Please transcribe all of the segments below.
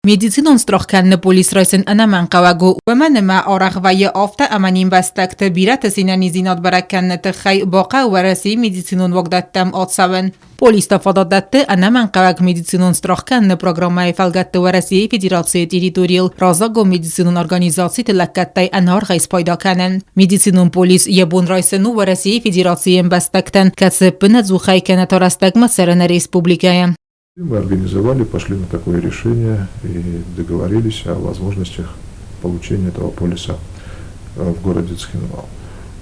Medicinon strachkenne polisrajsen anaman qawago ومنما أرغوي أفتا أمانين بستكت بيرت سيناني زينات بركن تخي باقا ورسي ميديسينون وقدت تم أتصابن Polis tafadadette anaman qawag medicinon strachkenne programmai felgette ورسي فدراسي تيريتوريال رازاغو ميديسينون أرغانيزاسي تلكتاي أنهار غيس بايدا كانن ميديسينون بوليس يبون رايسنو ورسي فدراسي بستكتن كتسبنت زوخاي كانت رستك مسرنا республикая. Мы организовали, пошли на такое решение и договорились о возможностях получения этого полиса в городе Цхинвал.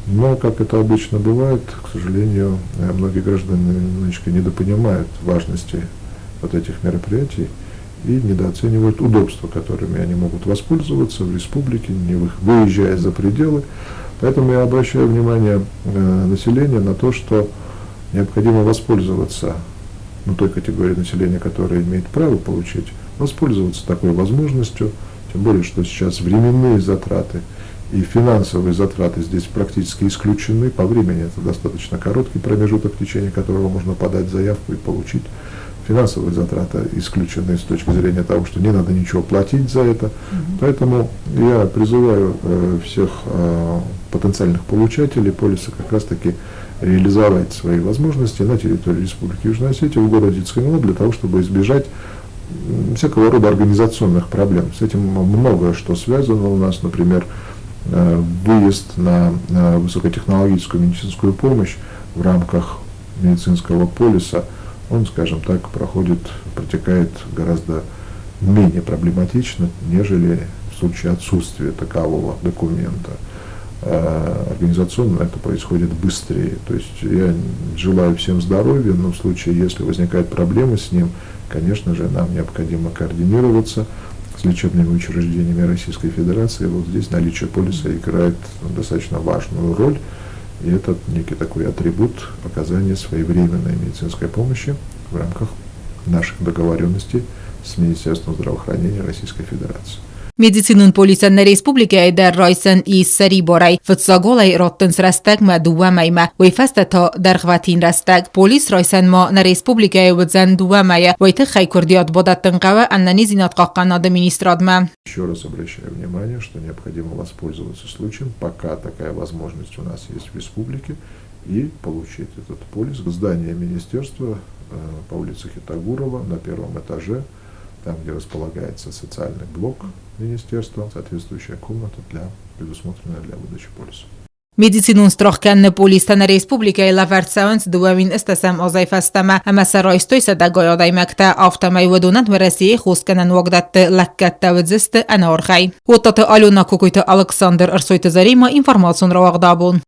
Но, как это обычно бывает, к сожалению, многие граждане немножечко недопонимают важности вот этих мероприятий и недооценивают удобства, которыми они могут воспользоваться в республике, не выезжая за пределы. Поэтому я обращаю внимание населения на то, что необходимо воспользоваться той категории населения, которая имеет право получить, воспользоваться такой возможностью, тем более, что сейчас временные затраты и финансовые затраты здесь практически исключены. По времени это достаточно короткий промежуток, в течение которого можно подать заявку и получить. Финансовые затраты исключены с точки зрения того, что не надо ничего платить за это. Поэтому я призываю всех потенциальных получателей полиса как раз-таки реализовать свои возможности на территории Республики Южная Осетия в городе Цхинвал для того, чтобы избежать всякого рода организационных проблем. С этим многое что связано у нас, например, выезд на высокотехнологическую медицинскую помощь в рамках медицинского полиса, он, скажем так, протекает гораздо менее проблематично, нежели в случае отсутствия такового документа. Организационно это происходит быстрее. То есть я желаю всем здоровья, но в случае, если возникают проблемы с ним, конечно же, нам необходимо координироваться с лечебными учреждениями Российской Федерации. Вот здесь наличие полиса играет достаточно важную роль, и это некий такой атрибут оказания своевременной медицинской помощи в рамках наших договоренностей с Министерством здравоохранения Российской Федерации. Medicinon polisen республикай در رایسن ای سری بارای فتساگولای راتنس رستگ ما دوامای وی فستتا در غواتین رستگ پولیس رایسن ما نا республикай وزن دوامای وی تخی کردیات بادت تنقوه اننی زینات قاقنا администрад ما. Еще раз обращаю внимание, что необходимо воспользоваться случаем, пока такая возможность у нас есть в республике, и получить этот полис в здании министерства по улице Хитагурова на первом этаже, там, где располагается социальный блок министерства, соответствующая комната предусмотренная для выдачи полиса. Medicinon strachkenne polisten республикай лаверцаунс дуамин استسم آزای فستما اما سرایستوی سدگای آدای مکتا آفتمای ودونت ورسی خوزکنن وقدت لکت وزست انارخی. وطت آلونا کوکویت الکساندر ارسویت زری ما اینفرماسون را وقدابون.